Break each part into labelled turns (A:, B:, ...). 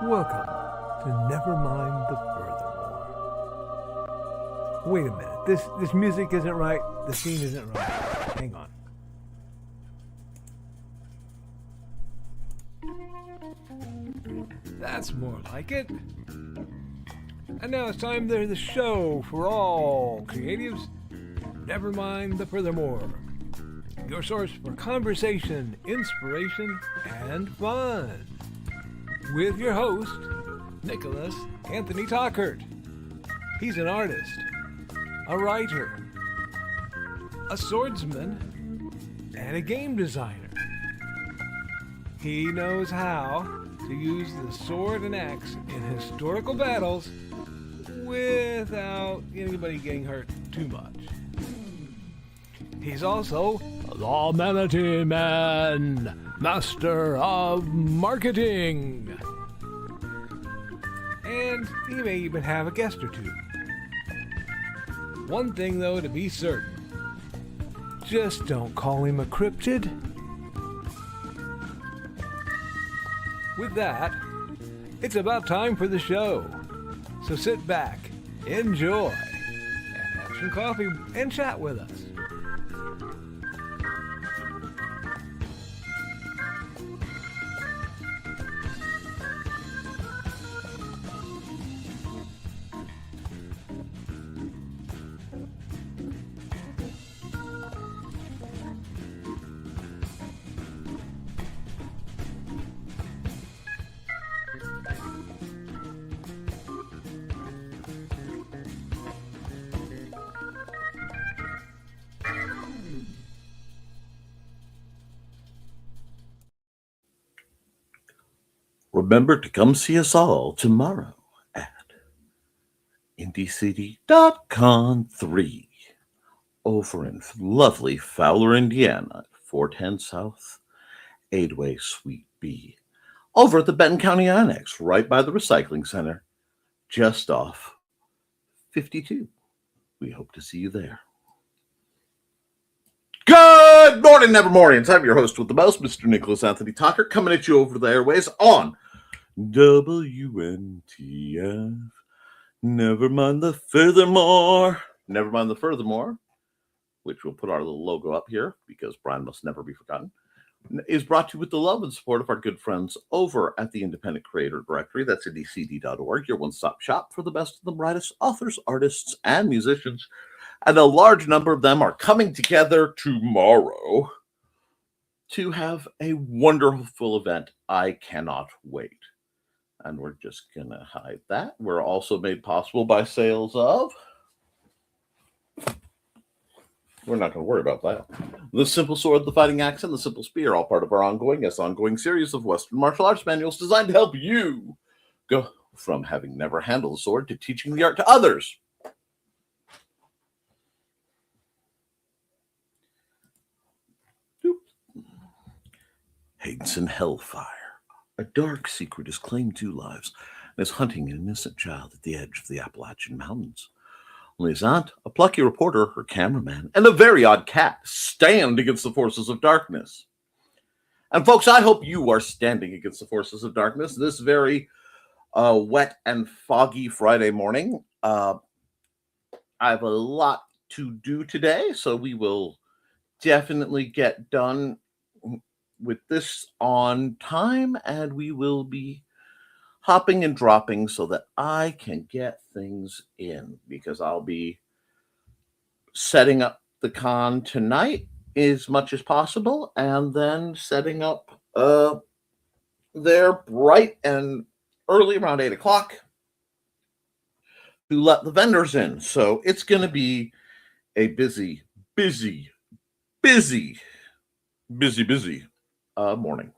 A: Welcome to Nevermind the Furthermore. Wait a minute, this music isn't right, the scene isn't right. Hang on. That's more like it. And now it's time for the show for all creatives. Nevermind the Furthermore. Your source for conversation, inspiration, and fun. With your host, Nicholas Anthony Tockert. He's an artist, a writer, a swordsman, and a game designer. He knows how to use the sword and axe in historical battles without anybody getting hurt too much. He's also the Manatee Man, master of marketing. And he may even have a guest or two. One thing though to be certain, just don't call him a cryptid. With that, it's about time for the show. So sit back, enjoy, and have some coffee and chat with us.
B: Remember to come see us all tomorrow at INDIECD.com 3 over in lovely Fowler, Indiana, 410 South 8-Way Suite B, over at the Benton County Annex, right by the Recycling Center, just off 52. We hope to see you there. Good morning, Nevermorians. I'm your host with the most, Mr. Nicholas Anthony Tockert, coming at you over the airways on WNTF. Nevermind the Furthermore. Nevermind the Furthermore, which we'll put our little logo up here because Brian must never be forgotten, is brought to you with the love and support of our good friends over at the Independent Creator Directory. That's INDIECD.org, your one-stop shop for the best of the brightest authors, artists, and musicians. And a large number of them are coming together tomorrow to have a wonderful event. I cannot wait. And we're just going to hide that. We're also made possible by sales of... We're not going to worry about that. The Simple Sword, the Fighting Axe, and the Simple Spear, all part of our ongoing series of Western martial arts manuals designed to help you go from having never handled a sword to teaching the art to others. Hades and Hellfire. A dark secret has claimed 2 lives and is hunting an innocent child at the edge of the Appalachian Mountains. Only his aunt, a plucky reporter, her cameraman, and a very odd cat stand against the forces of darkness. And folks, I hope you are standing against the forces of darkness this very wet and foggy Friday morning. I have a lot to do today, so we will definitely get done with this on time, and we will be hopping and dropping so that I can get things in, because I'll be setting up the con tonight as much as possible and then setting up there bright and early around 8 o'clock to let the vendors in. So it's going to be a busy morning.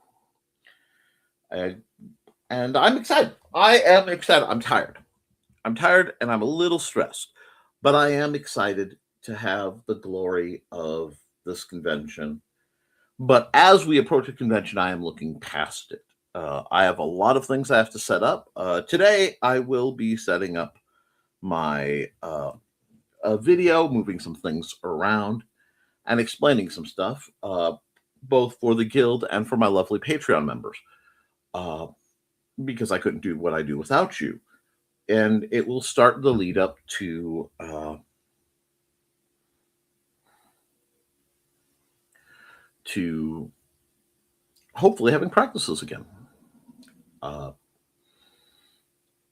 B: And I'm excited. I am excited. I'm tired and I'm a little stressed, but I am excited to have the glory of this convention. But as we approach a convention, I am looking past it. I have a lot of things I have to set up. Today, I will be setting up my video, moving some things around, and explaining some stuff, both for the guild and for my lovely Patreon members. because I couldn't do what I do without you. And it will start the lead up to hopefully having practices again.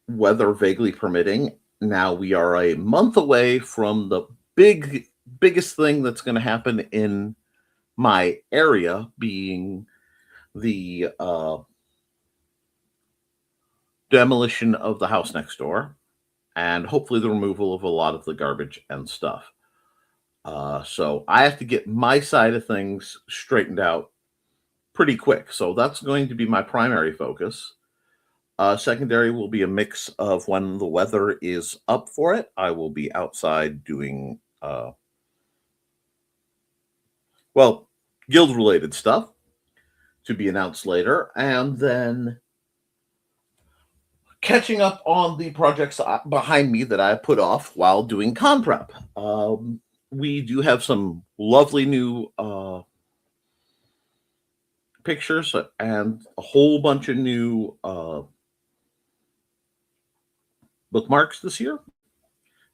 B: Weather vaguely permitting. Now we are a month away from the biggest thing that's going to happen in my area, being the demolition of the house next door, and hopefully the removal of a lot of the garbage and stuff. So I have to get my side of things straightened out pretty quick. So that's going to be my primary focus. Secondary will be a mix of when the weather is up for it. I will be outside doing, guild-related stuff to be announced later. And then catching up on the projects behind me that I put off while doing con prep. We do have some lovely new pictures and a whole bunch of new bookmarks this year,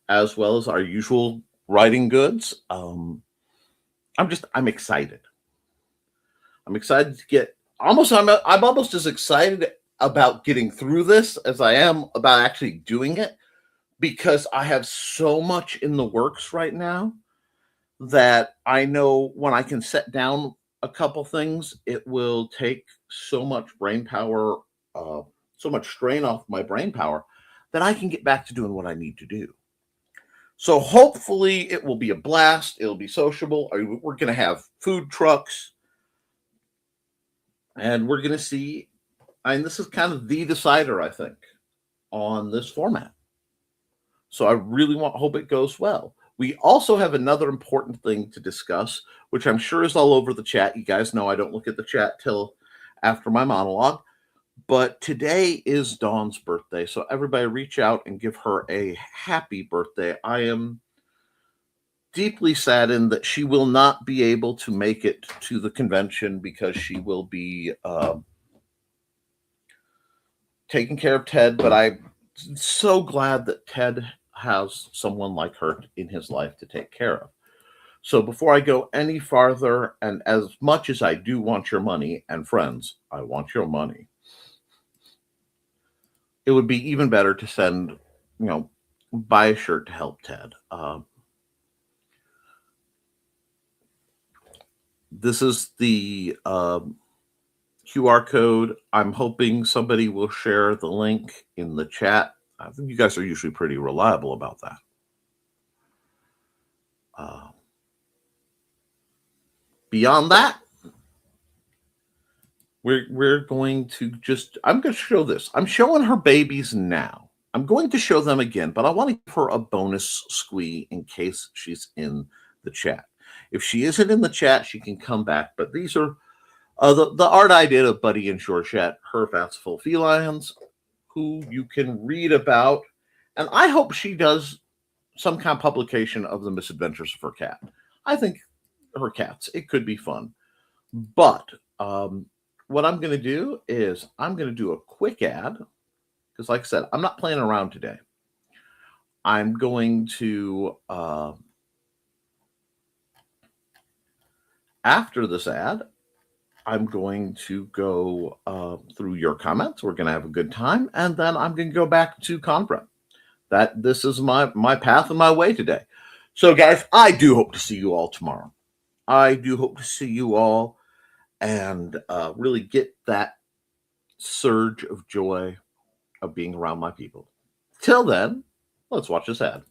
B: as well as our usual writing goods. I'm excited. I'm excited to get I'm almost as excited about getting through this as I am about actually doing it, because I have so much in the works right now that I know when I can set down a couple things, it will take so much brain power, so much strain off my brain power, that I can get back to doing what I need to do. So hopefully it will be a blast. It'll be sociable. We're going to have food trucks, and we're going to see. And this is kind of the decider, I think, on this format. So I really hope it goes well. We also have another important thing to discuss, which I'm sure is all over the chat. You guys know I don't look at the chat till after my monologue. But today is Dawn's birthday, so everybody reach out and give her a happy birthday. I am deeply saddened that she will not be able to make it to the convention because she will be taking care of Ted, but I'm so glad that Ted has someone like her in his life to take care of. So before I go any farther, and as much as I do want your money, and friends, I want your money, it would be even better to send, buy a shirt to help Ted. This is the QR code. I'm hoping somebody will share the link in the chat. I think you guys are usually pretty reliable about that. Beyond that, we're going to I'm going to show this. I'm showing her babies now. I'm going to show them again, but I want to give her a bonus squee in case she's in the chat. If she isn't in the chat, she can come back. But these are the art I did of Buddy and Georgette, her fanciful felines, who you can read about. And I hope she does some kind of publication of the misadventures of her cat. I think her cats, it could be fun. But what I'm going to do is I'm going to do a quick ad, because like I said, I'm not playing around today. I'm going to, after this ad, I'm going to go through your comments. We're going to have a good time. And then I'm going to go back to Conprep. This is my path and my way today. So guys, I do hope to see you all tomorrow. I do hope to see you all and really get that surge of joy of being around my people. Till then, let's watch this ad.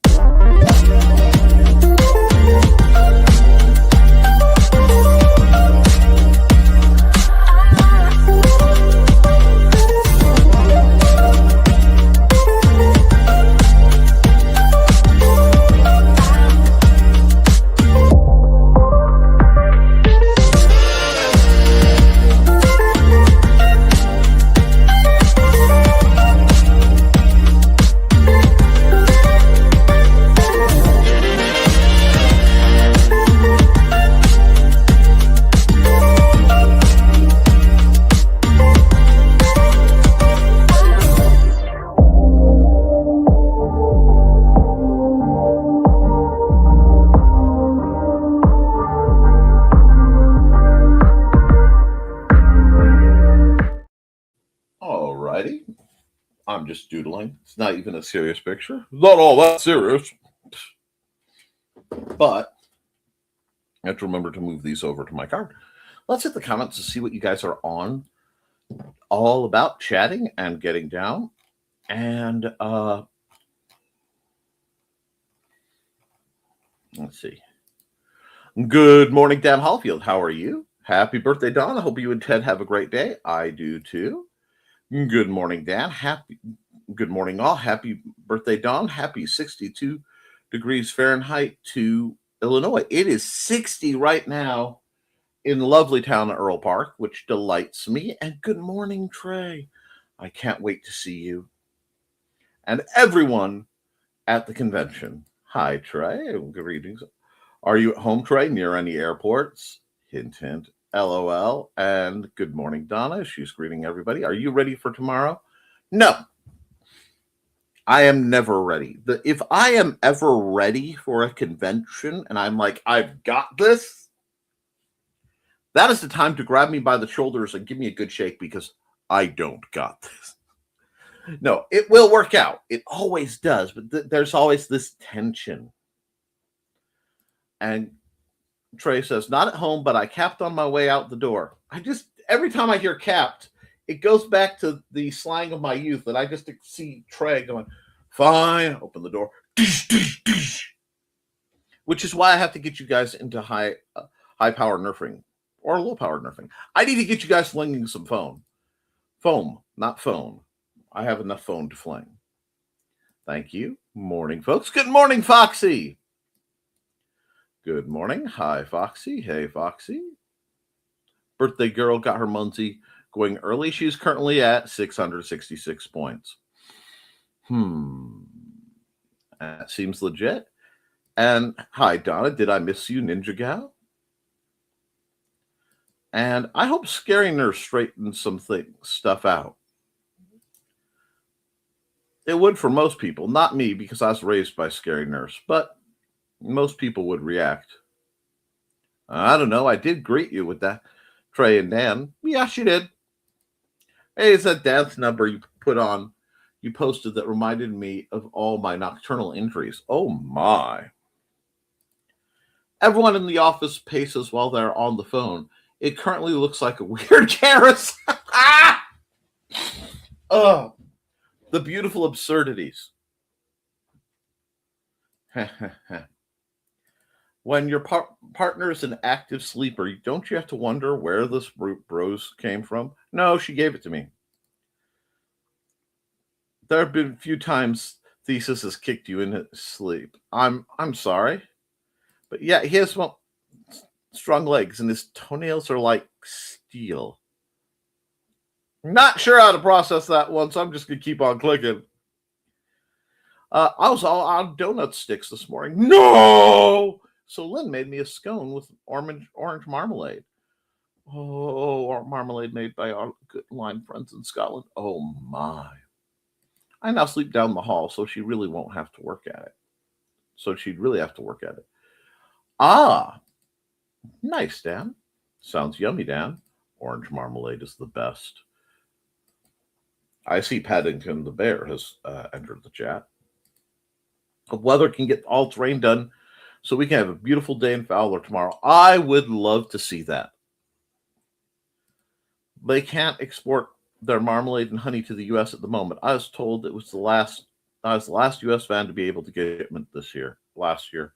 B: I'm just doodling. It's not even a serious picture. Not all that serious. But I have to remember to move these over to my card. Let's hit the comments to see what you guys are on, all about chatting and getting down. And let's see. Good morning, Dan Hallfield. How are you? Happy birthday, Don. I hope you and Ted have a great day. I do too. Good morning, Dan. Good morning, all. Happy birthday, Don. Happy 62 degrees Fahrenheit to Illinois. It is 60 right now in lovely town of Earl Park, which delights me. And good morning, Trey. I can't wait to see you. And everyone at the convention. Hi, Trey. Greetings. Are you at home, Trey, near any airports? Hint, hint. LOL. And good morning, Donna. She's greeting everybody. Are you ready for tomorrow? No. I am never ready. If I am ever ready for a convention and I'm like, I've got this, that is the time to grab me by the shoulders and give me a good shake, because I don't got this. No, it will work out. It always does. But there's always this tension. And Trey says, not at home, but I capped on my way out the door. Every time I hear capped, it goes back to the slang of my youth, and I just see Trey going, fine, open the door, which is why I have to get you guys into high power nerfing or low power nerfing. I need to get you guys flinging some foam, not phone. I have enough phone to fling. Thank you. Morning, folks. Good morning, Foxy. Good morning. Hi, Foxy. Hey, Foxy. Birthday girl got her Muncie going early. She's currently at 666 points. That seems legit. And hi, Donna. Did I miss you, Ninja Gal? And I hope Scary Nurse straightens some stuff out. It would for most people. Not me, because I was raised by Scary Nurse. But most people would react. I don't know. I did greet you with that, Trey and Dan. Yeah, she did. Hey, it's that dance number you posted that reminded me of all my nocturnal injuries. Oh, my. Everyone in the office paces while they're on the phone. It currently looks like a weird carousel. Oh, the beautiful absurdities. When your partner is an active sleeper, don't you have to wonder where this brose came from? No, she gave it to me. There have been a few times Thesis has kicked you in sleep. I'm sorry. But yeah, he has strong legs, and his toenails are like steel. Not sure how to process that one, so I'm just going to keep on clicking. I was all out of donut sticks this morning. No! So Lynn made me a scone with orange marmalade. Oh, marmalade made by our good line friends in Scotland. Oh, my. I now sleep down the hall, so she really won't have to work at it. Ah, nice, Dan. Sounds yummy, Dan. Orange marmalade is the best. I see Paddington the bear has entered the chat. The weather can get all terrain done, so we can have a beautiful day in Fowler tomorrow. I would love to see that. They can't export their marmalade and honey to the U.S. at the moment. I was told it was the last U.S. van to be able to get shipment last year.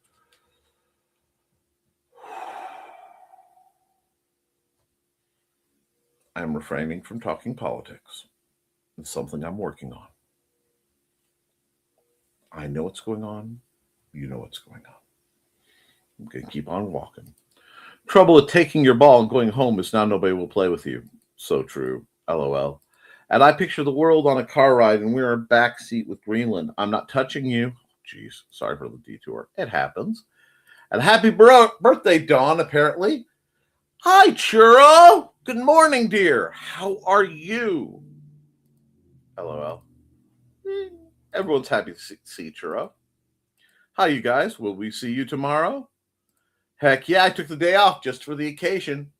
B: I'm refraining from talking politics. It's something I'm working on. I know what's going on. You know what's going on. I'm going to keep on walking. Trouble with taking your ball and going home is now nobody will play with you. So true. LOL. And I picture the world on a car ride, and we're in a back seat with Greenland. I'm not touching you. Jeez, sorry for the detour. It happens. And happy birthday, Dawn, apparently. Hi, Churro. Good morning, dear. How are you? LOL. Everyone's happy to see Churro. Hi, you guys. Will we see you tomorrow? Heck yeah, I took the day off just for the occasion.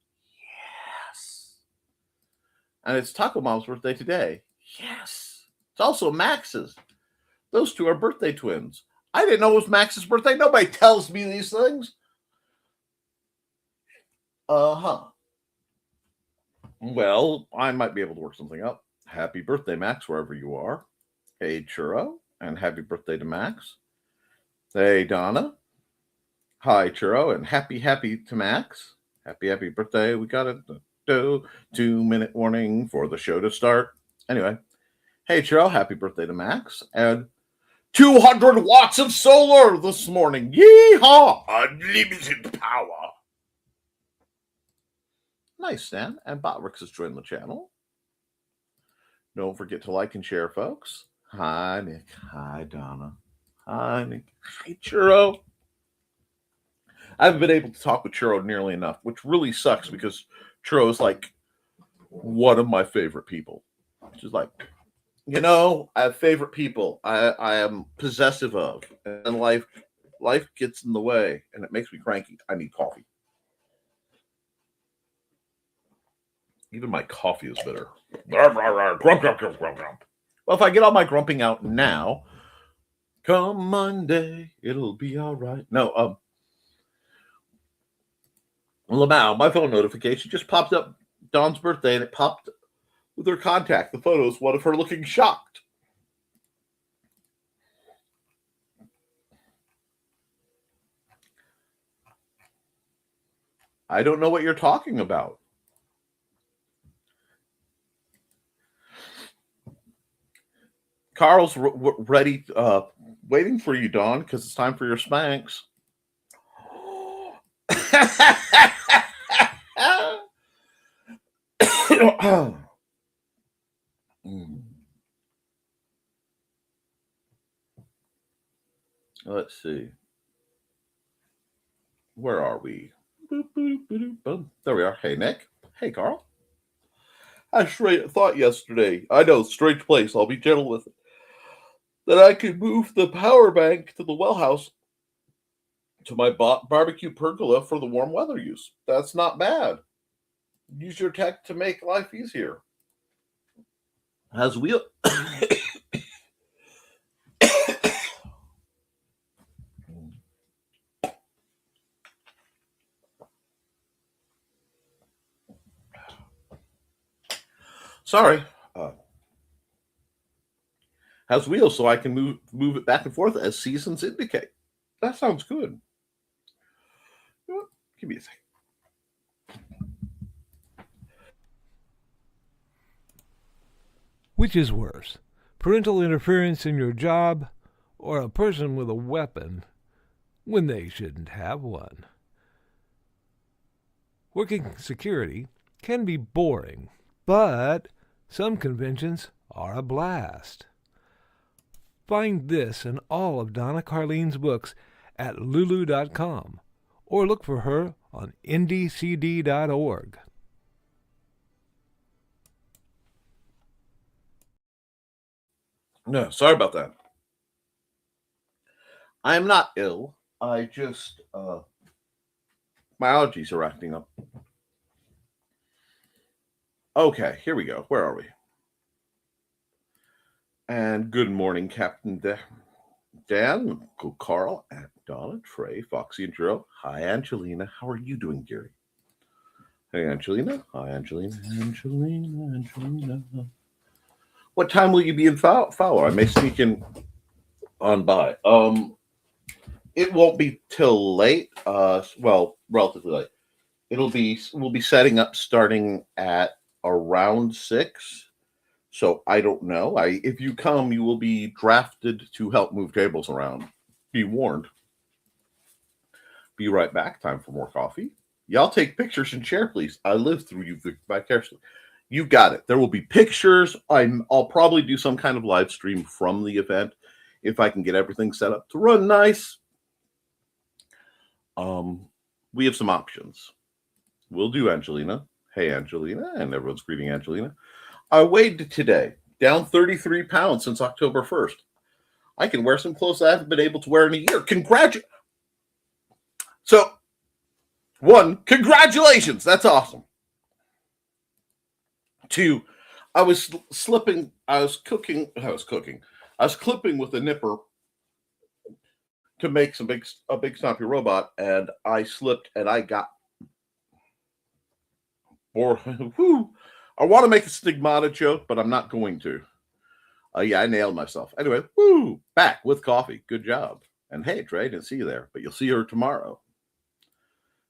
B: Yes. And it's Taco Mom's birthday today. Yes. It's also Max's. Those two are birthday twins. I didn't know it was Max's birthday. Nobody tells me these things. Well, I might be able to work something up. Happy birthday, Max, wherever you are. Hey, Churro, and happy birthday to Max. Hey, Donna. Hi, Churro, and happy to Max. Happy birthday. We got a 2-minute warning for the show to start. Anyway, hey, Churro, happy birthday to Max. And 200 watts of solar this morning. Yeehaw! Unlimited power. Nice, Stan. And Botrix has joined the channel. Don't forget to like and share, folks. Hi, Nick. Hi, Donna. Hi, Nick. Hi, Churro. I haven't been able to talk with Churro nearly enough, which really sucks because Churro is like one of my favorite people. She's like, you know, I have favorite people I am possessive of, and life gets in the way, and it makes me cranky. I need coffee. Even my coffee is bitter. Grump. Well, if I get all my grumping out now, come Monday, it'll be all right. No, Lamau, my phone notification just popped up Dawn's birthday, and it popped with her contact. The photo is one of her looking shocked. I don't know what you're talking about. Carl's ready, waiting for you, Dawn, because it's time for your Spanx. Let's see. Where are we? There we are. Hey, Nick. Hey, Carl. I thought yesterday, I know, strange place, I'll be gentle with it, that I could move the power bank to the well house to my barbecue pergola for the warm weather use. That's not bad. Use your tech to make life easier. As we... Sorry. Has wheels so I can move it back and forth as seasons indicate. That sounds good. You know what? Give me a second.
A: Which is worse, parental interference in your job or a person with a weapon when they shouldn't have one? Working security can be boring, but some conventions are a blast. Find this and all of Donna Carlene's books at lulu.com or look for her on INDIECD.org.
B: No, sorry about that. I am not ill. I just, my allergies are acting up. Okay, here we go. Where are we? And good morning, Captain Dan, Carl, and Donna, Trey, Foxy, and Drew. Hi, Angelina. How are you doing, Gary? Hey, Angelina. Hi, Angelina. Angelina. What time will you be in Fowler? I may sneak in on by. It won't be till late. Well, relatively late. We'll be setting up starting at around 6. So I don't know. If you come, you will be drafted to help move tables around. Be warned. Be right back. Time for more coffee. Y'all take pictures and share, please. I live through you vicariously. You got it. There will be pictures. I'll probably do some kind of live stream from the event if I can get everything set up to run nice. We have some options. We'll do Angelina. Hey, Angelina. And everyone's greeting Angelina. I weighed today, down 33 pounds since October 1st. I can wear some clothes I haven't been able to wear in a year. So, congratulations. That's awesome. 2, I was slipping. I was cooking. I was clipping with a nipper to make a big snappy robot, and I slipped, and I got. Or, whew, I want to make a stigmata joke, but I'm not going to. Yeah, I nailed myself. Anyway, woo, back with coffee. Good job. And hey, Trey, didn't see you there, but you'll see her tomorrow.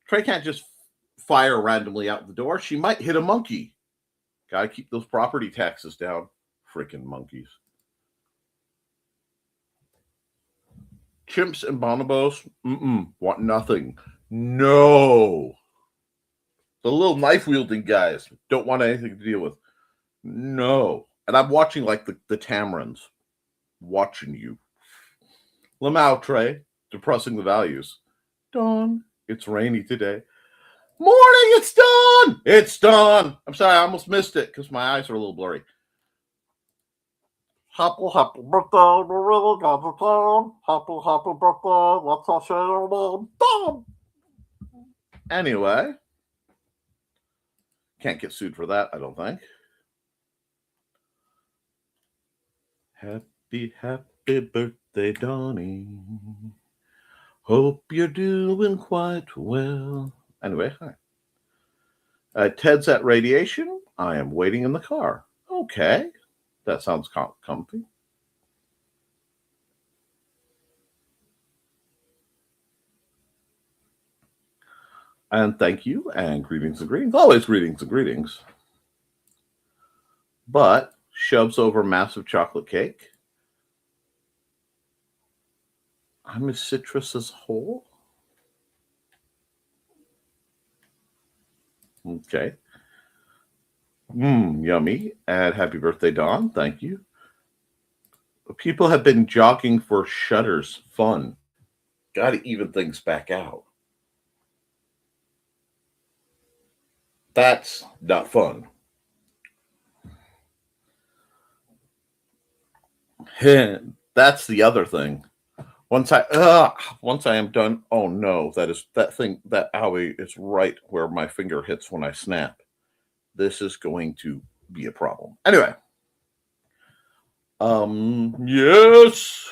B: Trey can't just fire randomly out the door. She might hit a monkey. Gotta keep those property taxes down. Freaking monkeys. Chimps and bonobos? Want nothing. No. The little knife wielding guys don't want anything to deal with. No. And I'm watching like the Tamarins. Watching you. Lamau, Trey. Depressing the values. Dawn. It's rainy today. Morning, it's dawn! It's dawn! I'm sorry, I almost missed it because my eyes are a little blurry. Happy birthday, we really got it down. Happy birthday, let's all share your name. Anyway. Can't get sued for that, I don't think. Happy birthday, Donnie. Hope you're doing quite well. Anyway, hi. Ted's at radiation. I am waiting in the car. Okay. That sounds comfy. And thank you, and greetings and greetings. Always greetings and greetings. But shoves over massive chocolate cake. I'm as citrus as whole. Okay. Yummy. And happy birthday, Dawn. Thank you. People have been jogging for Shutter's fun. Got to even things back out. That's not fun. That's the other thing. Once I am done, oh no, that owie is right where my finger hits when I snap. This is going to be a problem. Anyway. Yes.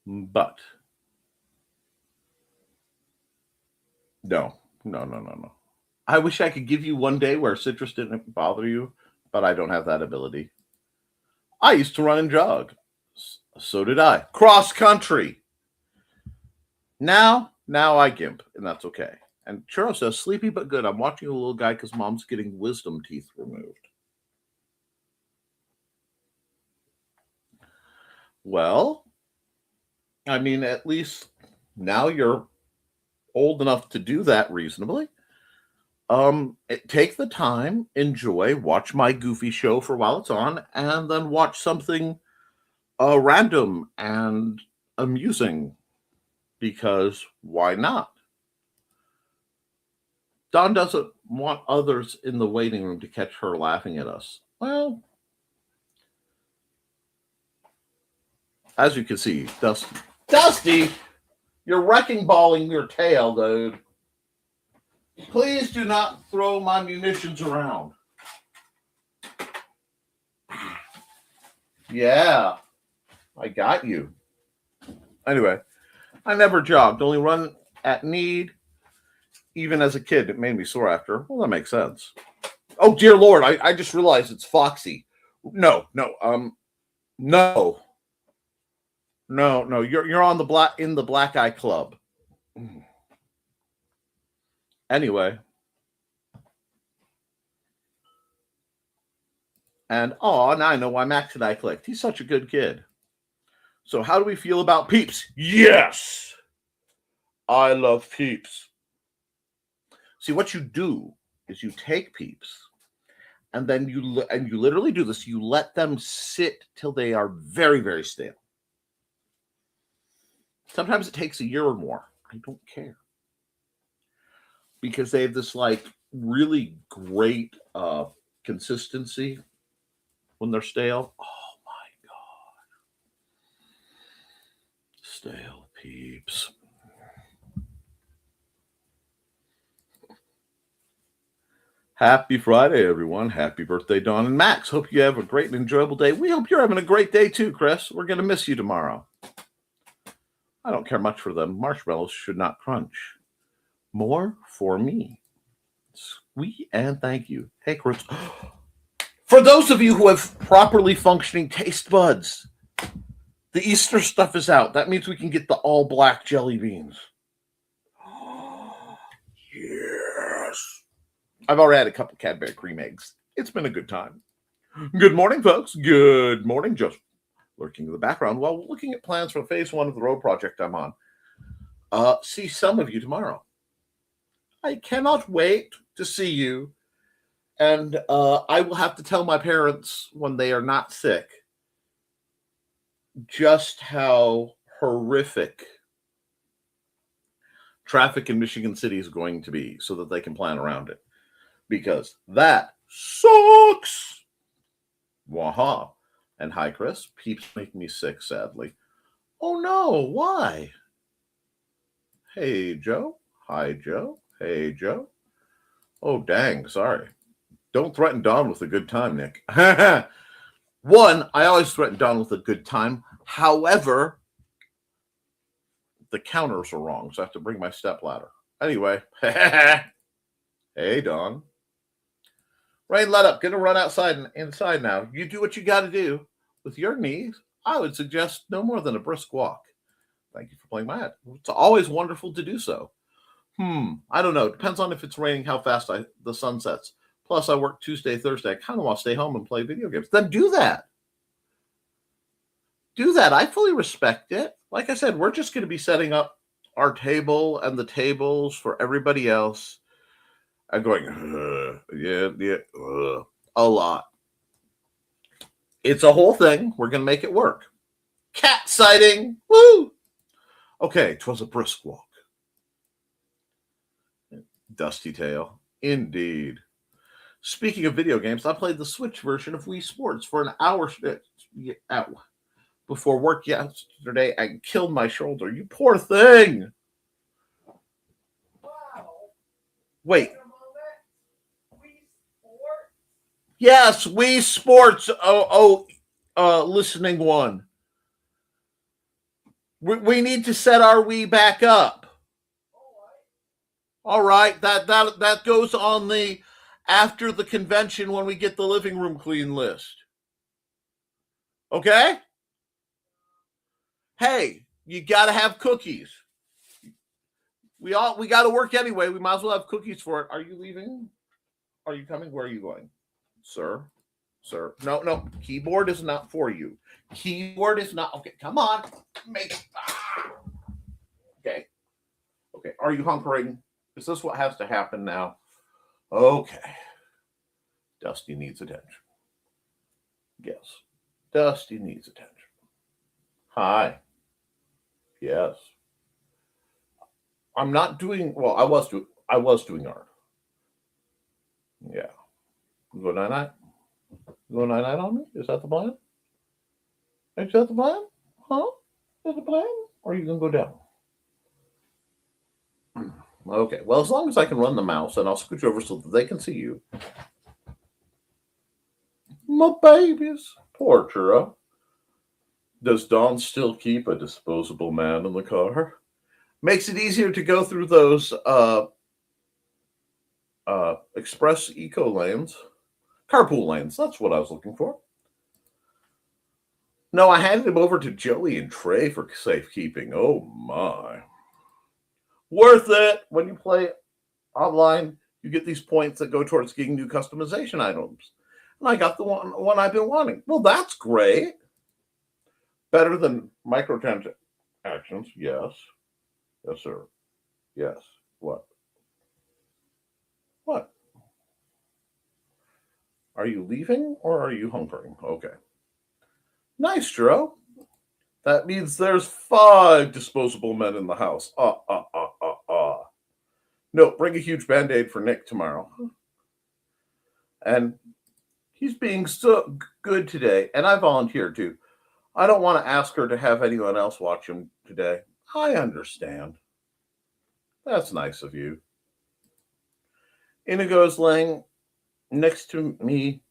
B: But no. I wish I could give you one day where citrus didn't bother you, but I don't have that ability. I used to run and jog. So did I. Cross country. Now I gimp, and that's okay. And Churro says, sleepy but good. I'm watching a little guy because mom's getting wisdom teeth removed. Well, I mean, at least now you're old enough to do that reasonably. Take the time, enjoy, watch my goofy show for while it's on, and then watch something random and amusing, because why not? Dawn doesn't want others in the waiting room to catch her laughing at us. Well, as you can see, Dusty, you're wrecking balling your tail, dude. Please do not throw my munitions around. Yeah, I got you. Anyway, I never jogged, only run at need. Even as a kid, it made me sore after. Well, that makes sense. Oh, dear Lord, I just realized it's Foxy. No. You're on the Black Eye Club. Anyway. And now I know why Max and I clicked. He's such a good kid. So how do we feel about Peeps? Yes! I love Peeps. See, what you do is you take Peeps, and then you literally do this. You let them sit till they are very, very stale. Sometimes it takes a year or more. I don't care. Because they have this like really great consistency when they're stale. Oh my God. Stale Peeps. Happy Friday, everyone. Happy birthday, Dawn and Max. Hope you have a great and enjoyable day. We hope you're having a great day too, Chris. We're going to miss you tomorrow. I don't care much for them. Marshmallows should not crunch. More for me. Sweet and thank you. Hey, Chris. For those of you who have properly functioning taste buds, the Easter stuff is out. That means we can get the all black jelly beans. Yes. I've already had a couple Cadbury cream eggs. It's been a good time. Good morning, folks. Good morning. Just lurking in the background while looking at plans for phase 1 of the road project I'm on. See some of you tomorrow. I cannot wait to see you. And I will have to tell my parents when they are not sick just how horrific traffic in Michigan City is going to be so that they can plan around it. Because that sucks. Waha. And hi, Chris. Peeps make me sick, sadly. Oh, no. Why? Hey, Joe. Hi, Joe. Hey, Joe. Oh, dang. Sorry. Don't threaten Don with a good time, Nick. One, I always threaten Don with a good time. However, the counters are wrong, so I have to bring my stepladder. Anyway. Hey, Don. Rain, let up. Gonna run outside and inside now. You do what you got to do. With your knees, I would suggest no more than a brisk walk. Thank you for playing my hat. It's always wonderful to do so. I don't know. Depends on if it's raining, how fast the sun sets. Plus, I work Tuesday, Thursday. I kind of want to stay home and play video games. Then do that. Do that. I fully respect it. Like I said, we're just going to be setting up our table and the tables for everybody else. I'm going, a lot. It's a whole thing. We're going to make it work. Cat sighting. Woo! Okay, 'twas a brisk walk. Dusty tail. Indeed. Speaking of video games, I played the Switch version of Wii Sports for an hour before work yesterday and killed my shoulder. You poor thing.
C: Wow.
B: Wait.
C: Wii Sports?
B: Yes, Wii Sports. Listening one. We need to set our Wii back up. All right. That goes on the after the convention when we get the living room clean list. Okay? Hey, you got to have cookies. We got to work anyway. We might as well have cookies for it. Are you leaving? Are you coming? Where are you going? Sir? No. Keyboard is not for you. Keyboard is not. Okay, come on. Okay. Are you hunkering? Is this what has to happen now? Okay. Dusty needs attention. Yes. Dusty needs attention. Hi. Yes. I'm not doing well. I was doing art. Yeah. Go night. Go night on me? Is that the plan? Is that the plan? Huh? Is that the plan? Or are you gonna go down? Okay. Well, as long as I can run the mouse, and I'll scooch over so that they can see you. My babies. Poor churro. Does Dawn still keep a disposable man in the car? Makes it easier to go through those express eco lanes. Carpool lanes. That's what I was looking for. No, I handed him over to Joey and Trey for safekeeping. Oh, my. Worth it. When you play online, you get these points that go towards getting new customization items. And I got the one I've been wanting. Well, that's great. Better than microtransactions. Yes. Yes, sir. Yes. What? What? Are you leaving or are you hunkering? Okay. Nice, Joe. That means there's 5 disposable men in the house. No, bring a huge Band-Aid for Nick tomorrow. And he's being so good today. And I volunteered too. I don't want to ask her to have anyone else watch him today. I understand. That's nice of you. Inigo's laying next to me,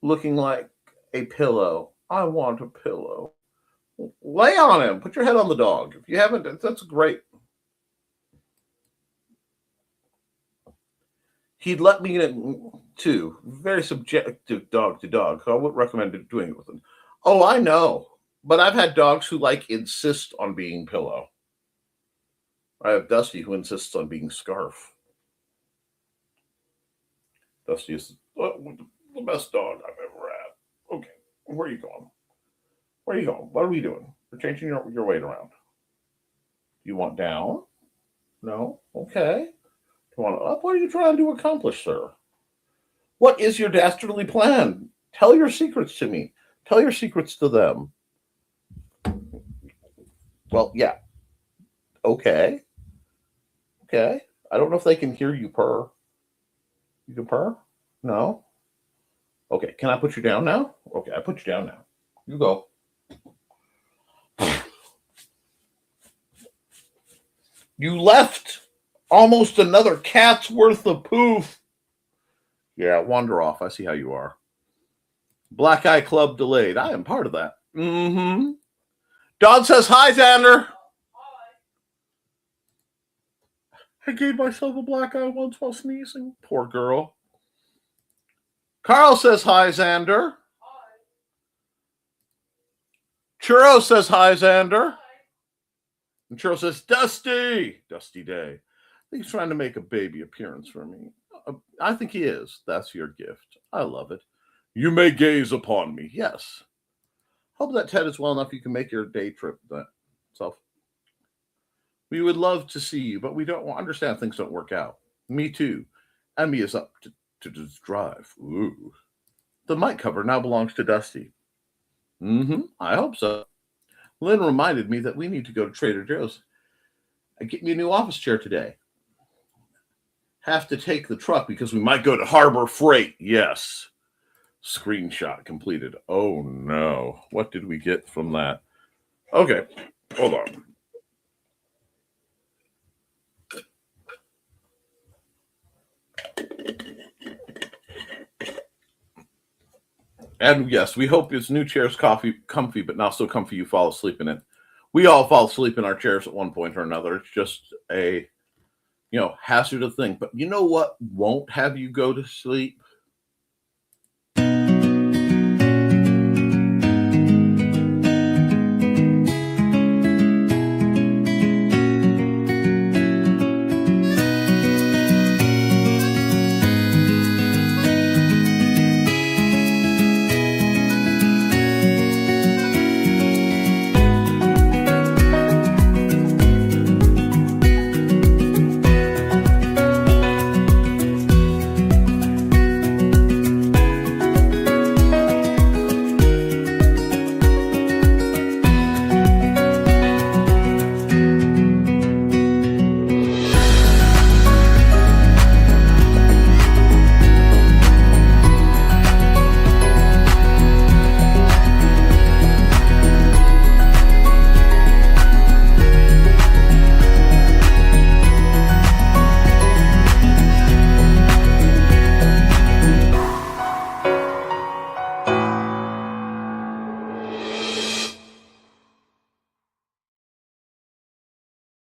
B: looking like a pillow. I want a pillow. Lay on him. Put your head on the dog. If you haven't, that's great. He'd let me in too. Very subjective dog to dog. So I wouldn't recommend doing it with him. Oh, I know. But I've had dogs who insist on being pillow. I have Dusty who insists on being scarf. Dusty is the best dog I've ever had. Okay, where are you going? Where are you going? What are we doing? We're changing your weight around. You want down? No? Okay. You want up? What are you trying to accomplish, sir? What is your dastardly plan? Tell your secrets to me. Tell your secrets to them. Well, yeah. Okay. Okay. I don't know if they can hear you purr. You can purr? No? Okay. Can I put you down now? Okay, I put you down now. You go. You left almost another cat's worth of poof. Yeah, wander off. I see how you are. Black Eye Club delayed. I am part of that. Mm-hmm. Don says hi, Xander. I gave myself a black eye once while sneezing. Poor girl. Carl says hi, Xander. Hi. Churro says hi, Xander. Hi. And Churro says, Dusty. Dusty Day. I think he's trying to make a baby appearance for me. I think he is. That's your gift. I love it. You may gaze upon me. Yes. Hope that Ted is well enough you can make your day trip. So we would love to see you, but we don't understand things don't work out. Me too. Emmy is up to just drive. Ooh. The mic cover now belongs to Dusty. Mm-hmm. I hope so. Lynn reminded me that we need to go to Trader Joe's and get me a new office chair today. Have to take the truck because we might go to Harbor Freight. Yes. Screenshot completed. Oh no. What did we get from that? Okay. Hold on. And yes, we hope his new chair is comfy, but not so comfy you fall asleep in it. We all fall asleep in our chairs at one point or another. It's just a, hazardous thing. But you know what won't have you go to sleep?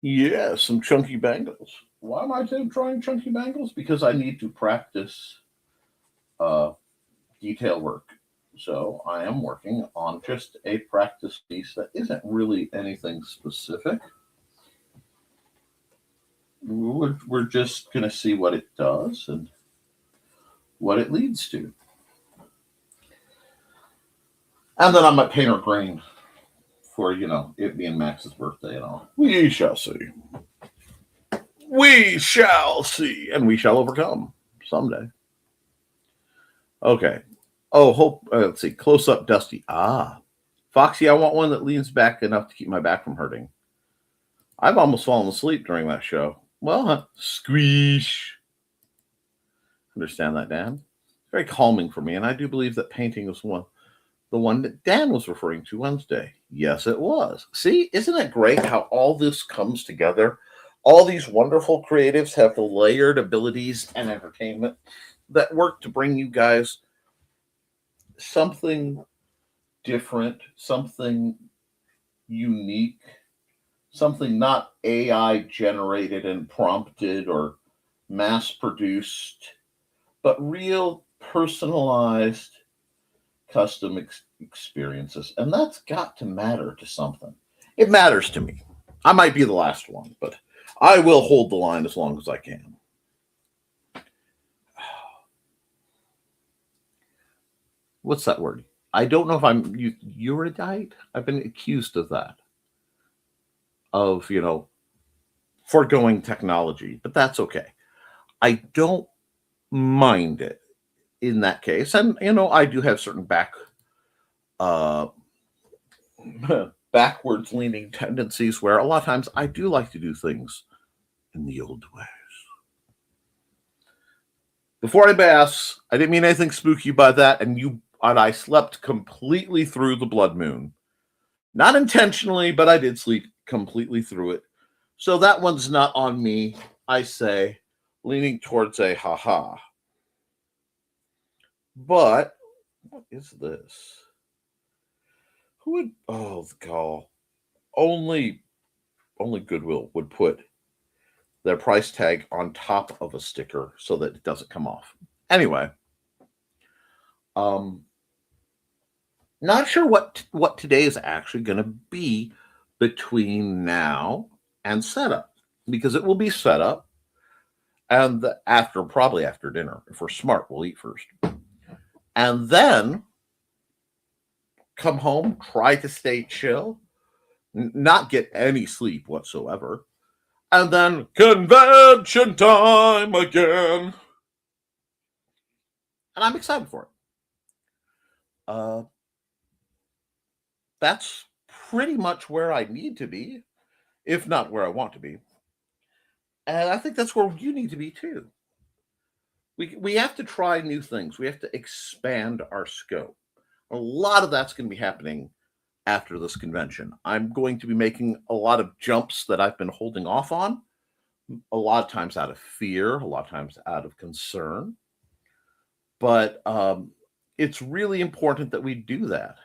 B: Yeah, some chunky bangles. Why am I drawing chunky bangles? Because I need to practice detail work. So I am working on just a practice piece that isn't really anything specific. We're just going to see what it does and what it leads to. And then I might paint her green for, it being Max's birthday and all. We shall see. We shall see. And we shall overcome someday. Okay. Oh, let's see. Close up Dusty. Foxy, I want one that leans back enough to keep my back from hurting. I've almost fallen asleep during that show. Well, squeesh. Understand that, Dan? It's very calming for me, and I do believe that painting was the one that Dan was referring to Wednesday. Yes, it was. See, isn't it great how all this comes together? All these wonderful creatives have the layered abilities and entertainment that work to bring you guys something different, something unique, something not AI generated and prompted or mass produced, but real personalized custom experiences. And that's got to matter to something. It matters to me. I might be the last one, but I will hold the line as long as I can. What's that word? I don't know if I'm erudite. I've been accused of that. Of, foregoing technology, but that's okay. I don't mind it in that case. And, I do have certain backwards leaning tendencies where a lot of times I do like to do things in the old ways. Before anybody asks, I didn't mean anything spooky by that, and I slept completely through the blood moon. Not intentionally, but I did sleep completely through it. So that one's not on me, I say, leaning towards a ha-ha. But what is this? Who would, oh god, only Goodwill would put their price tag on top of a sticker so that it doesn't come off. Anyway, not sure what today is actually going to be between now and setup, because it will be setup, and probably after dinner. If we're smart, we'll eat first, and then come home, try to stay chill, not get any sleep whatsoever, and then convention time again. And I'm excited for it. That's pretty much where I need to be, if not where I want to be. And I think that's where you need to be too. We have to try new things. We have to expand our scope. A lot of that's going to be happening after this convention. I'm going to be making a lot of jumps that I've been holding off on, a lot of times out of fear, a lot of times out of concern. But it's really important that we do that.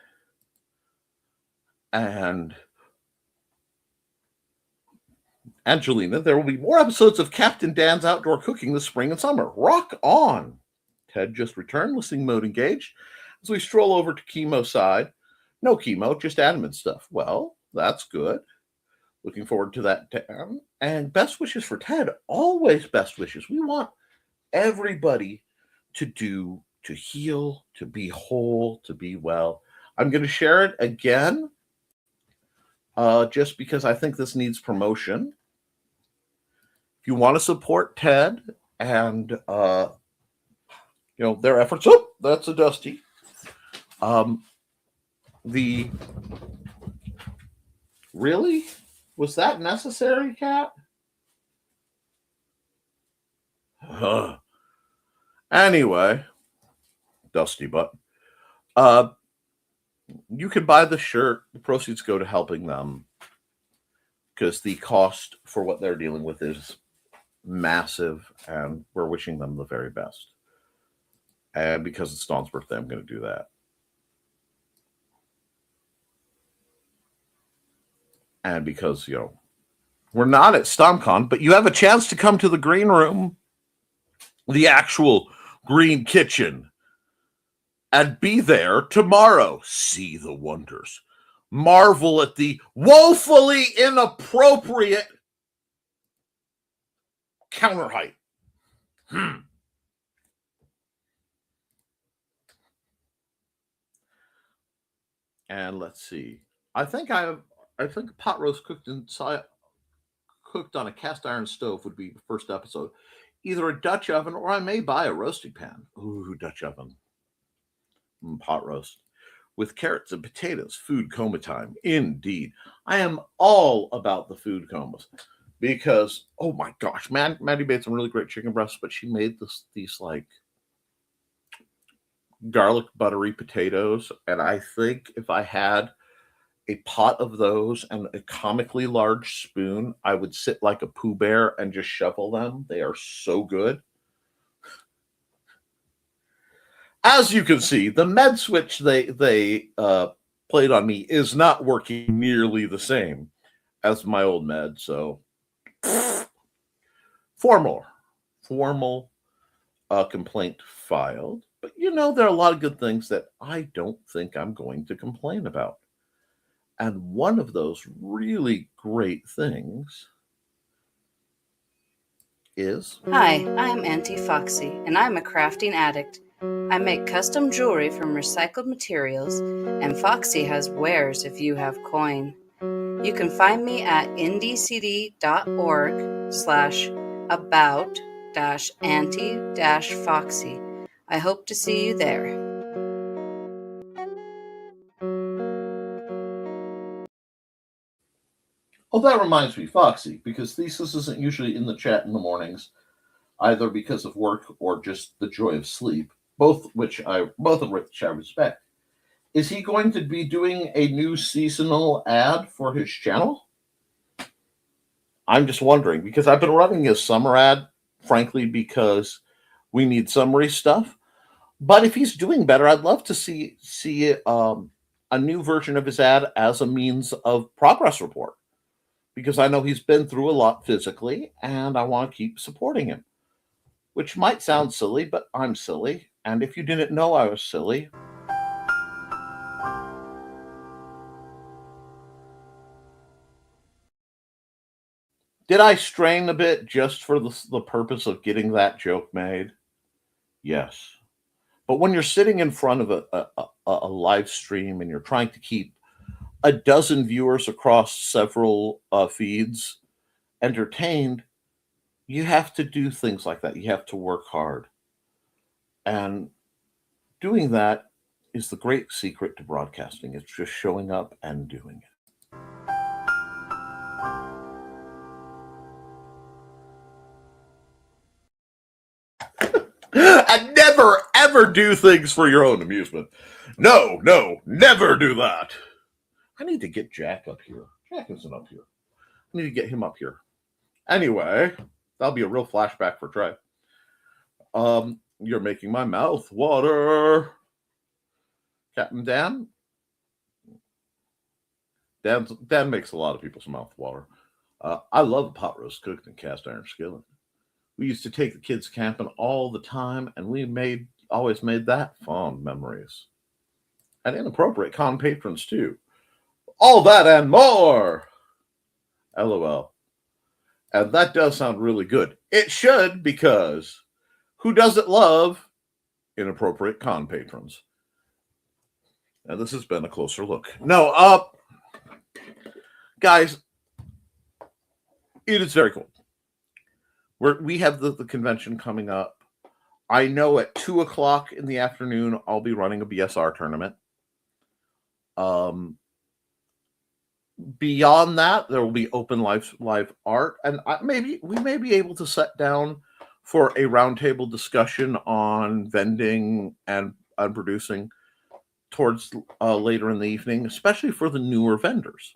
B: And Angelina, there will be more episodes of Captain Dan's Outdoor Cooking this spring and summer. Rock on! Ted just returned, listening mode engaged. As we stroll over to Chemo's side. No chemo, just admin stuff. Well, that's good. Looking forward to that, Dan. And best wishes for Ted. Always best wishes. We want everybody to heal, to be whole, to be well. I'm going to share it again, just because I think this needs promotion. If you want to support Ted and their efforts, that's a Dusty. Really? Was that necessary, Cat? Anyway, Dusty butt. You can buy the shirt. The proceeds go to helping them, because the cost for what they're dealing with is massive, and we're wishing them the very best. And because it's Dawn's birthday, I'm going to do that. And because, we're not at StomCon, but you have a chance to come to the green room, the actual green kitchen, and be there tomorrow. See the wonders. Marvel at the woefully inappropriate counter height. And let's see. I think pot roast cooked on a cast iron stove would be the first episode. Either a Dutch oven, or I may buy a roasting pan. Ooh, Dutch oven. Pot roast. With carrots and potatoes. Food coma time. Indeed. I am all about the food comas. Because, oh my gosh, Maddie made some really great chicken breasts, but she made these like garlic buttery potatoes. And I think if I had a pot of those and a comically large spoon, I would sit like a Pooh Bear and just shovel them. They are so good. As you can see, the med switch they played on me is not working nearly the same as my old med. So, formal complaint filed. But there are a lot of good things that I don't think I'm going to complain about. And one of those really great things is...
D: Hi, I'm Auntie Foxy, and I'm a crafting addict. I make custom jewelry from recycled materials, and Foxy has wares if you have coin. You can find me at indiecd.org/about-auntie-foxy. I hope to see you there.
B: Oh, that reminds me, Foxy, because Thesis isn't usually in the chat in the mornings, either because of work or just the joy of sleep, both of which I respect. Is he going to be doing a new seasonal ad for his channel? I'm just wondering, because I've been running his summer ad, frankly, because we need summary stuff. But if he's doing better, I'd love to see a new version of his ad as a means of progress report, because I know he's been through a lot physically, and I want to keep supporting him, which might sound silly, but I'm silly. And if you didn't know I was silly, did I strain a bit just for the purpose of getting that joke made? Yes. But when you're sitting in front of a live stream and you're trying to keep a dozen viewers across several feeds entertained, you have to do things like that. You have to work hard. And doing that is the great secret to broadcasting. It's just showing up and doing it. And never, ever do things for your own amusement. No, never do that. I need to get Jack up here. Jack isn't up here. I need to get him up here. Anyway, that'll be a real flashback for Trey. You're making my mouth water. Captain Dan? Dan makes a lot of people's mouth water. I love a pot roast cooked in cast iron skillet. We used to take the kids camping all the time, and we always made that fond memories. And inappropriate con patrons, too. All that and more! LOL. And that does sound really good. It should, because who doesn't love inappropriate con patrons? And this has been a closer look. No, guys, it is very cool. We have the convention coming up. I know at 2:00 in the afternoon, I'll be running a BSR tournament. Beyond that, there will be open live art, and we may be able to sit down for a roundtable discussion on vending and producing towards later in the evening, especially for the newer vendors,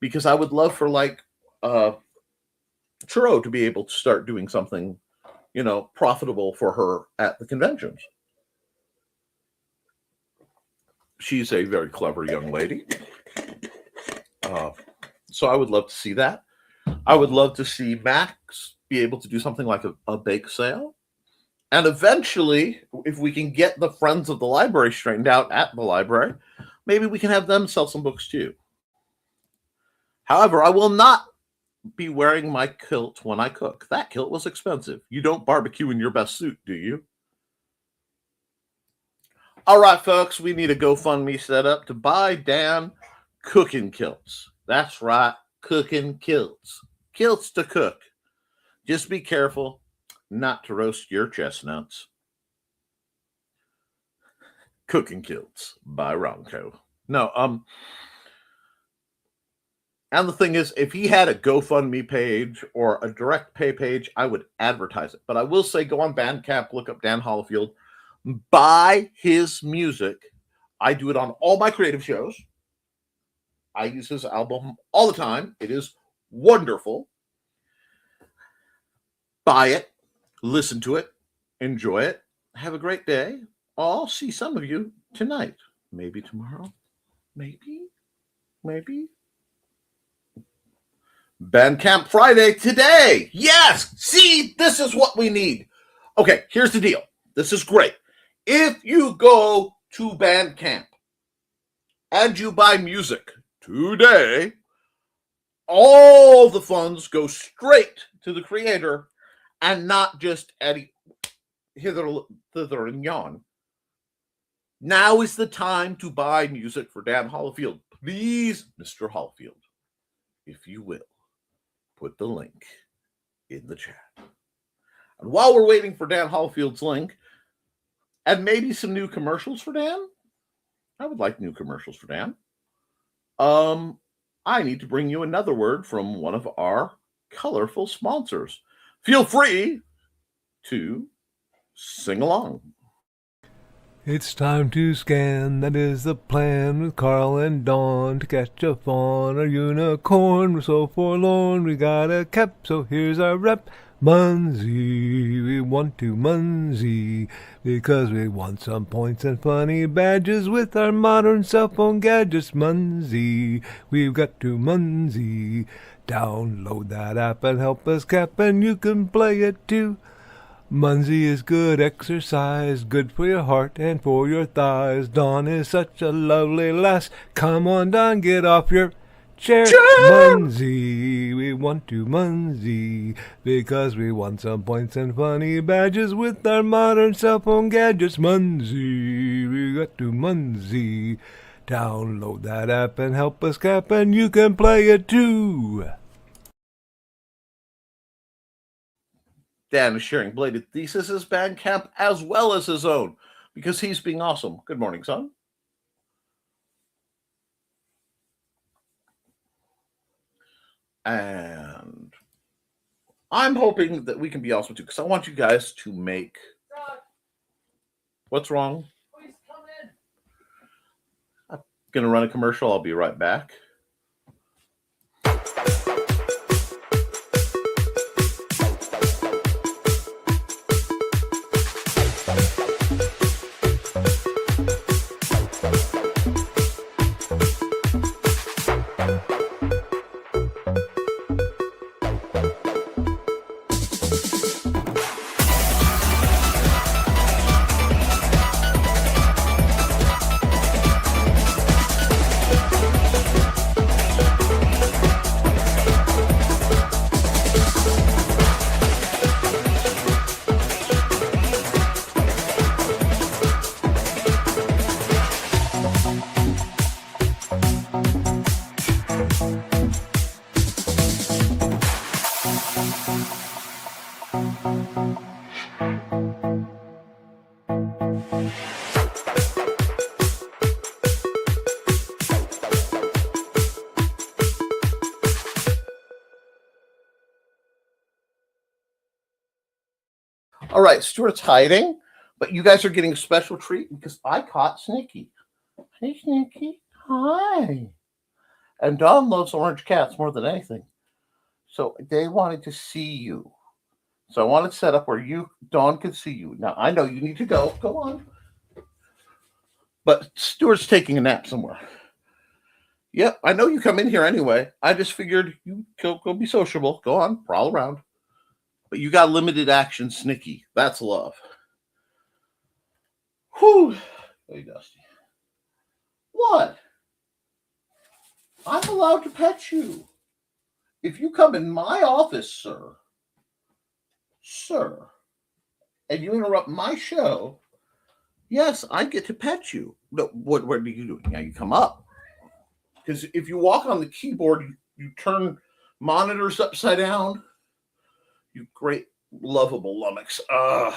B: because I would love for Churro to be able to start doing something, profitable for her at the conventions. She's a very clever young lady. So I would love to see that. I would love to see Max be able to do something like a bake sale. And eventually, if we can get the Friends of the Library straightened out at the library, maybe we can have them sell some books too. However, I will not be wearing my kilt when I cook. That kilt was expensive. You don't barbecue in your best suit, do you? All right, folks, we need a GoFundMe set up to buy Dan cooking kilts. That's right, cooking kilts. Kilts to cook. Just be careful not to roast your chestnuts. Cooking kilts by Ronco. No, and the thing is, if he had a GoFundMe page or a direct pay page, I would advertise it. But I will say, go on Bandcamp, look up Dan Hollifield, buy his music. I do it on all my creative shows. I use his album all the time. It is wonderful. Buy it, listen to it, enjoy it. Have a great day. I'll see some of you tonight. Maybe tomorrow. Maybe. Bandcamp Friday today. Yes. See, this is what we need. Okay, here's the deal. This is great. If you go to Bandcamp and you buy music today, all the funds go straight to the creator and not just Eddie thither and yon. Now is the time to buy music for Dan Hollifield. Please, Mr. Hollifield, if you will, put the link in the chat. And while we're waiting for Dan Hollifield's link, and maybe some new commercials for Dan, I would like new commercials for Dan. I need to bring you another word from one of our colorful sponsors. Feel free to sing along.
A: It's time to scan, that is the plan, with Carl and Dawn to catch a fawn or unicorn. We're so forlorn, we got a Koepp, so here's our rep. Munsey, we want to Munsey, because we want some points and funny badges with our modern cell phone gadgets. Munsey, we've got to Munsey. Download that app and help us Koepp, and you can play it too. Munsey is good exercise, good for your heart and for your thighs. Dawn is such a lovely lass. Come on, Dawn, get off your chair. Munsey, we want to Munsey, because we want some points and funny badges with our modern cell phone gadgets. Munsey, we got to Munsey. Download that app and help us Koepp, and you can play it too.
B: Dan is sharing Bladed Thesis' Bandcamp as well as his own, because he's being awesome. Good morning, son. And I'm hoping that we can be awesome too, because I want you guys to make...
C: Doug,
B: What's wrong?
C: please come in.
B: I'm going to run a commercial. I'll be right back. All right, Stuart's hiding, but you guys are getting a special treat because I caught Sneaky. Hey, Sneaky. Hi. And Dawn loves orange cats more than anything. So they wanted to see you. So I wanted to set up where Dawn could see you. Now, I know you need to go. Go on. But Stuart's taking a nap somewhere. Yep, I know you come in here anyway. I just figured you go be sociable. Go on, prowl around. But you got limited action, Snicky. That's love. Whew. Hey, Dusty. What? I'm allowed to pet you. If you come in my office, sir, and you interrupt my show, yes, I get to pet you. No, what are you doing? Now you come up. Because if you walk on the keyboard, you turn monitors upside down. You great, lovable lummox. I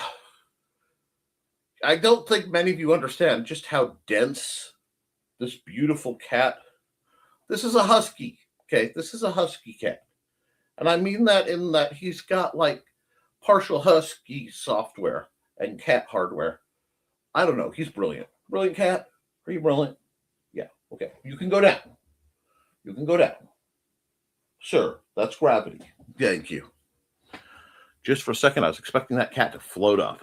B: don't think many of you understand just how dense this beautiful cat. This is a husky, okay? This is a husky cat. And I mean that in that he's got like partial husky software and cat hardware. I don't know. He's brilliant. Brilliant cat. Are you brilliant? Yeah, okay. You can go down. You can go down. Sir, that's gravity. Thank you. Just for a second, I was expecting that cat to float up.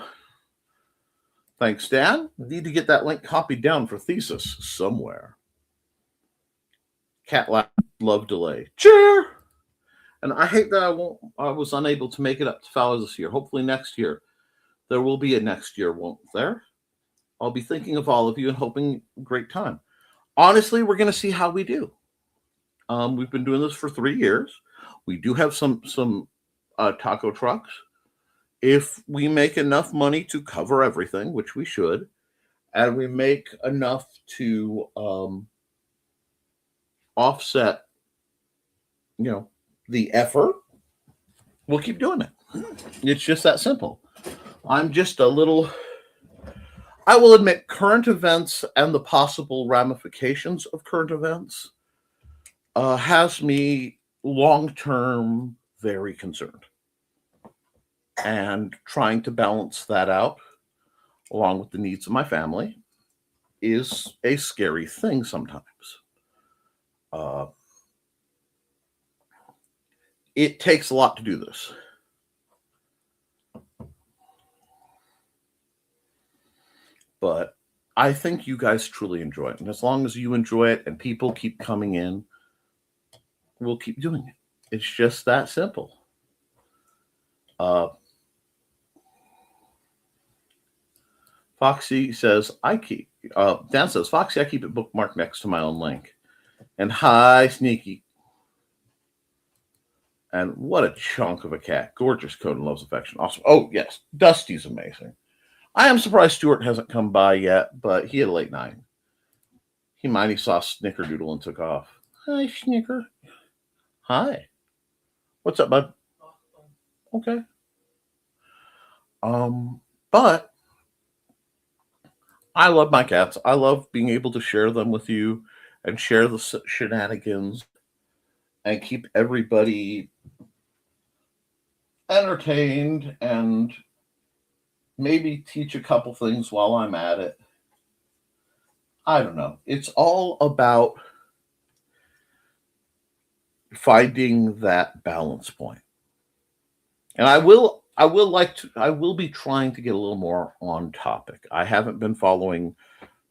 B: Thanks, Dan. Need to get that link copied down for thesis somewhere. Cat love delay. Cheer! And I hate that I was unable to make it up to Fowler this year. Hopefully next year. There will be a next year, won't there? I'll be thinking of all of you and hoping great time. Honestly, we're going to see how we do. We've been doing this for 3 years. We do have some taco trucks. If we make enough money to cover everything, which we should, and we make enough to offset, the effort, we'll keep doing it. It's just that simple. I'm just I will admit, current events and the possible ramifications of current events has me long-term very concerned. And trying to balance that out along with the needs of my family is a scary thing sometimes. It takes a lot to do this. But I think you guys truly enjoy it. And as long as you enjoy it and people keep coming in, we'll keep doing it. It's just that simple. Foxy says, Dan says, Foxy, I keep it bookmarked next to my own link. And hi, Sneaky. And what a chunk of a cat. Gorgeous coat and loves affection. Awesome. Oh, yes. Dusty's amazing. I am surprised Stuart hasn't come by yet, but he had a late night. He saw Snickerdoodle and took off. Hi, Snicker. Hi. What's up, bud? Okay. But I love my cats. I love being able to share them with you and share the shenanigans and keep everybody entertained and maybe teach a couple things while I'm at it. I don't know. It's all about finding that balance point. And I will be trying to get a little more on topic. I haven't been following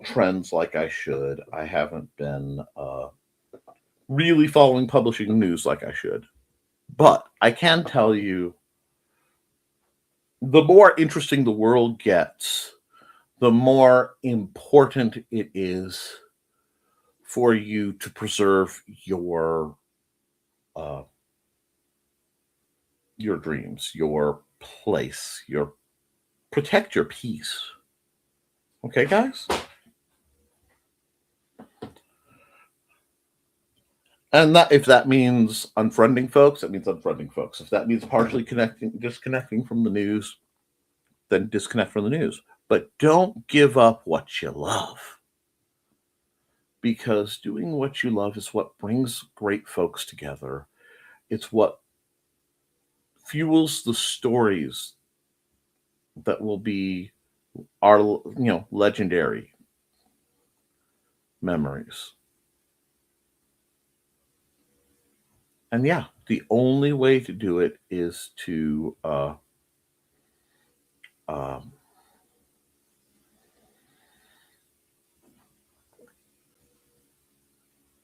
B: trends like I should. I haven't been really following publishing news like I should. But I can tell you, the more interesting the world gets, the more important it is for you to preserve your dreams, your place, protect your peace. Okay, guys? And that, if that means unfriending folks, it means unfriending folks. If that means partially disconnecting from the news, then disconnect from the news. But don't give up what you love. Because doing what you love is what brings great folks together. It's what fuels the stories that will be our, legendary memories. And yeah, the only way to do it is to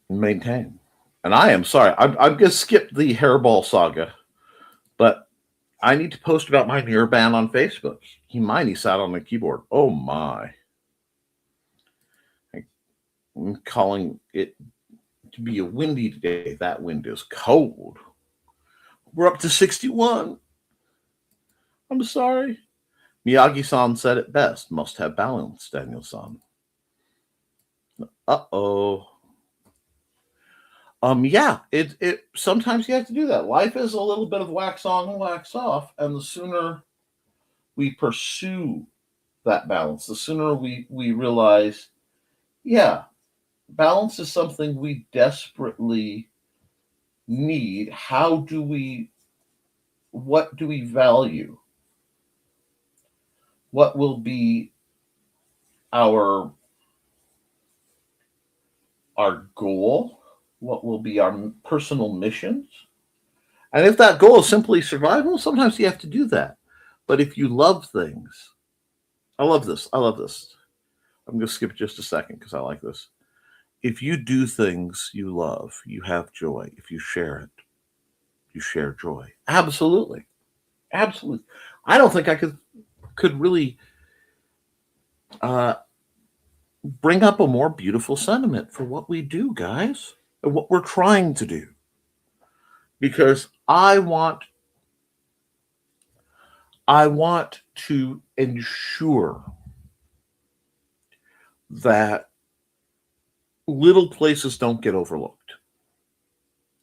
B: maintain. And I am sorry, I'm going to skip the hairball saga, but I need to post about my near ban on Facebook. He sat on the keyboard. Oh my. I'm calling it to be a windy day. That wind is cold. We're up to 61. I'm sorry. Miyagi-san said it best. Must have balance, Daniel-san. Uh-oh. Yeah, it sometimes you have to do that. Life is a little bit of wax on and wax off, and the sooner we pursue that balance, the sooner we realize, yeah, balance is something we desperately need. What do we value? What will be our goal? What will be our personal missions? And if that goal is simply survival, sometimes you have to do that. But if you love things, I love this. I love this. I'm going to skip just a second because I like this. If you do things you love, you have joy. If you share it, you share joy. Absolutely. Absolutely. I don't think I could really bring up a more beautiful sentiment for what we do, guys, and what we're trying to do. Because I want to ensure that little places don't get overlooked.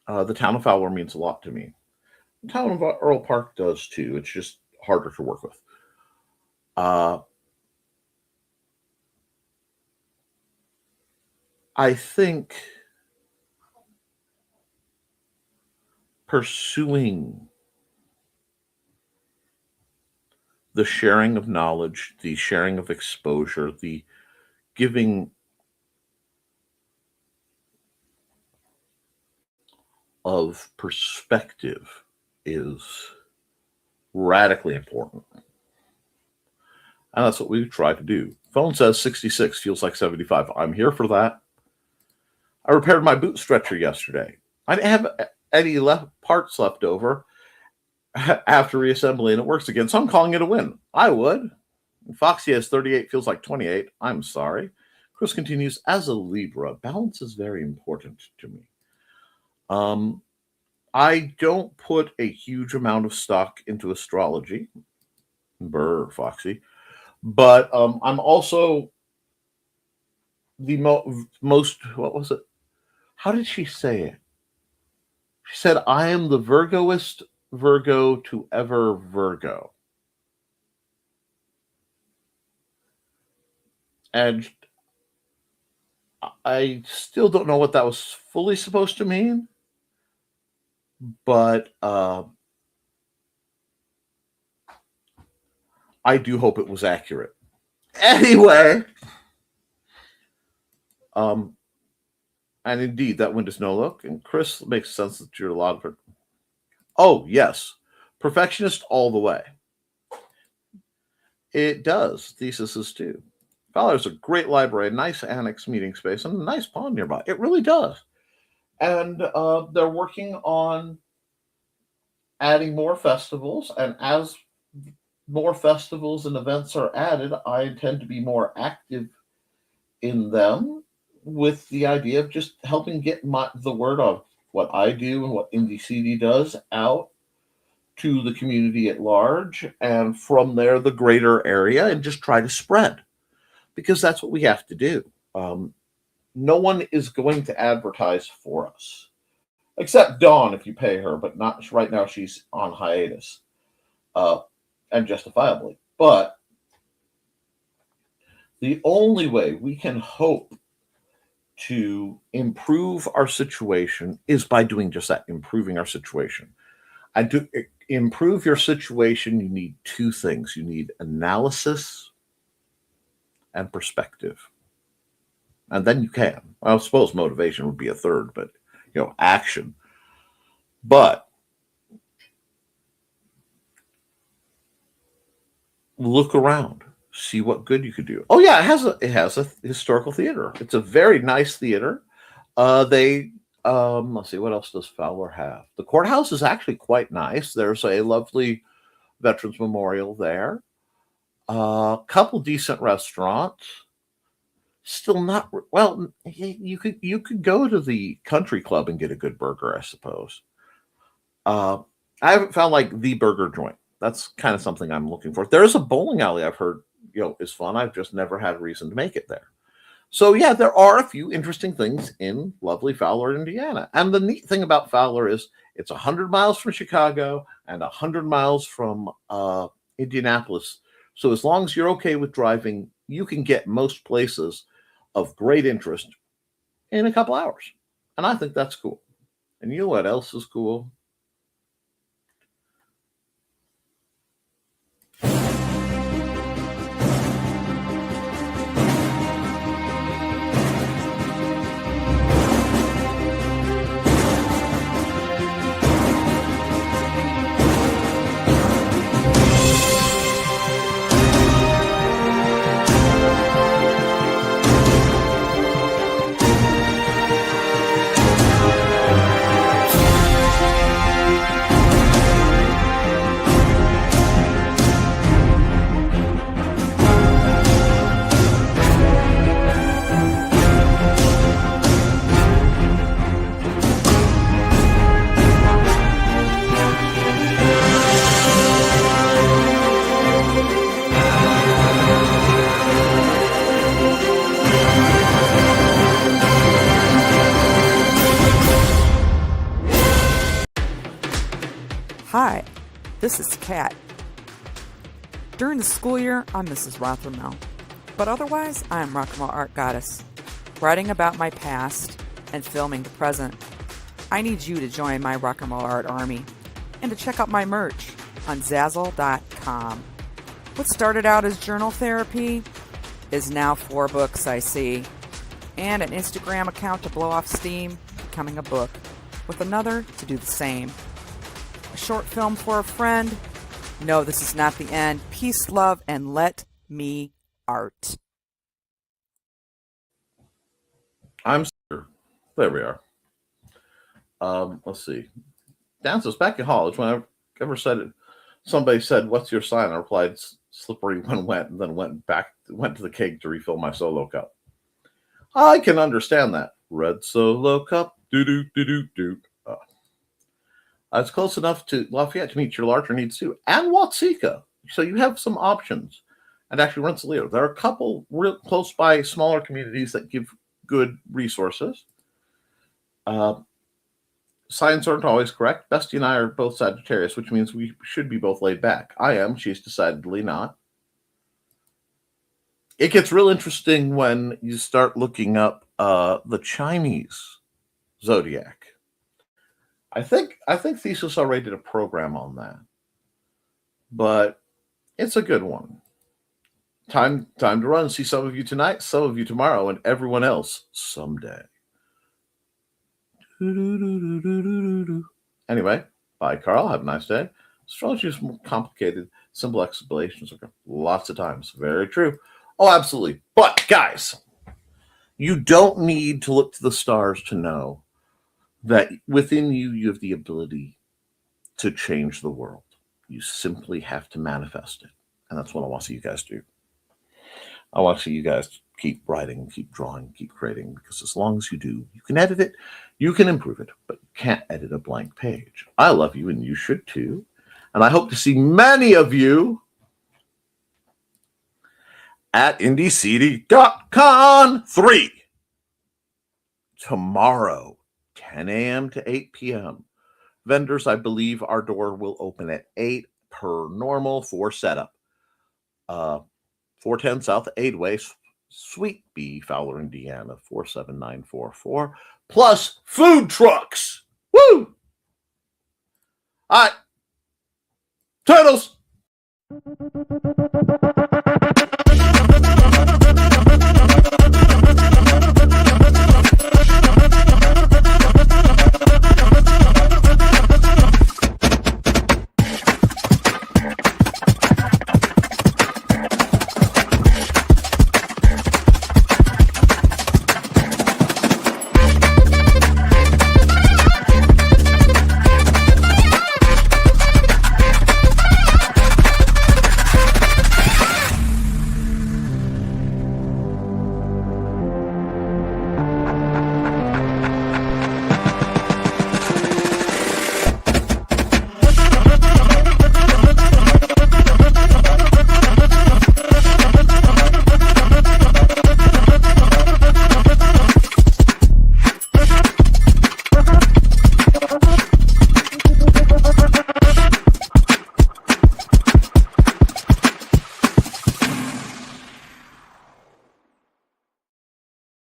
B: The town of Fowler means a lot to me. The town of Earl Park does too. It's just harder to work with. I think pursuing the sharing of knowledge, the sharing of exposure, the giving of perspective is radically important. And that's what we try to do. Phone says 66 feels like 75. I'm here for that. I repaired my boot stretcher yesterday. I didn't have any parts left over after reassembly, and it works again, so I'm calling it a win. I would. Foxy has 38, feels like 28. I'm sorry. Chris continues, as a Libra, balance is very important to me. I don't put a huge amount of stock into astrology. Brr, Foxy. But I'm also the most, what was it? How did she say it? She said, I am the Virgoist Virgo to ever Virgo. And I still don't know what that was fully supposed to mean, but I do hope it was accurate. Anyway, and indeed, that wind is no look. And Chris makes sense that you're a lot of it. Oh, yes. Perfectionist all the way. It does. Theses too. Fowler's a great library, a nice annex meeting space, and a nice pond nearby. It really does. And they're working on adding more festivals. And as more festivals and events are added, I intend to be more active in them, with the idea of just helping get the word of what I do and what INDIECD does out to the community at large, and from there the greater area, and just try to spread, because that's what we have to do. No one is going to advertise for us, except Dawn if you pay her, but not right now. She's on hiatus, and justifiably. But the only way we can hope to improve our situation is by doing just that, improving our situation. And to improve your situation, you need two things. You need analysis and perspective. And then you can. I suppose motivation would be a third, but, action. But look around. See what good you could do. Oh yeah, it has a historical theater. It's a very nice theater. Let's see, what else does Fowler have? The courthouse is actually quite nice. There's a lovely Veterans Memorial there. A couple decent restaurants. Still not well. You could go to the country club and get a good burger, I suppose. I haven't found like the burger joint. That's kind of something I'm looking for. There is a bowling alley I've heard is fun. I've just never had a reason to make it there. So yeah, there are a few interesting things in lovely Fowler, Indiana. And the neat thing about Fowler is it's 100 miles from Chicago and 100 miles from Indianapolis. So as long as you're okay with driving, you can get most places of great interest in a couple hours. And I think that's cool. And you know what else is cool?
E: this is Kat. During the school year, I'm Mrs. Rothermel. But otherwise, I am Rock and Roll Art Goddess, writing about my past and filming the present. I need you to join my Rock and Roll Art army and to check out my merch on Zazzle.com. What started out as journal therapy is now 4 books, I see, and an Instagram account to blow off steam, becoming a book, with another to do the same. A short film for a friend. No, this is not the end. Peace, love, and let me art.
B: I'm sure. There we are. Let's see. Dan says, back in college, when I ever said it, somebody said, "What's your sign?" I replied, "Slippery when wet," and then went to the keg to refill my solo cup. I can understand that. Red solo cup, do. It's close enough to Lafayette to meet your larger needs too, and Watsika. So you have some options. And actually, Rensselaer. There are a couple real close by smaller communities that give good resources. Signs aren't always correct. Bestie and I are both Sagittarius, which means we should be both laid back. I am. She's decidedly not. It gets real interesting when you start looking up the Chinese zodiac. I think Thesis already did a program on that, but it's a good one. Time to run. See some of you tonight, some of you tomorrow, and everyone else someday. Anyway, bye, Carl. Have a nice day. Astrology is more complicated. Simple explanations are lots of times. Very true. Oh, absolutely. But, guys, you don't need to look to the stars to know that within you, you have the ability to change the world. You simply have to manifest it. And that's what I want to see you guys do. I want to see you guys keep writing, keep drawing, keep creating, because as long as you do, you can edit it, you can improve it, but you can't edit a blank page. I love you, and you should too. And I hope to see many of you at INDIECD.con 3 tomorrow, 10 a.m. to 8 p.m. Vendors, I believe our door will open at 8 per normal for setup. 410 South Aidway, Suite B, Fowler, Indiana, 47944. Plus food trucks. Woo! All right. Turtles!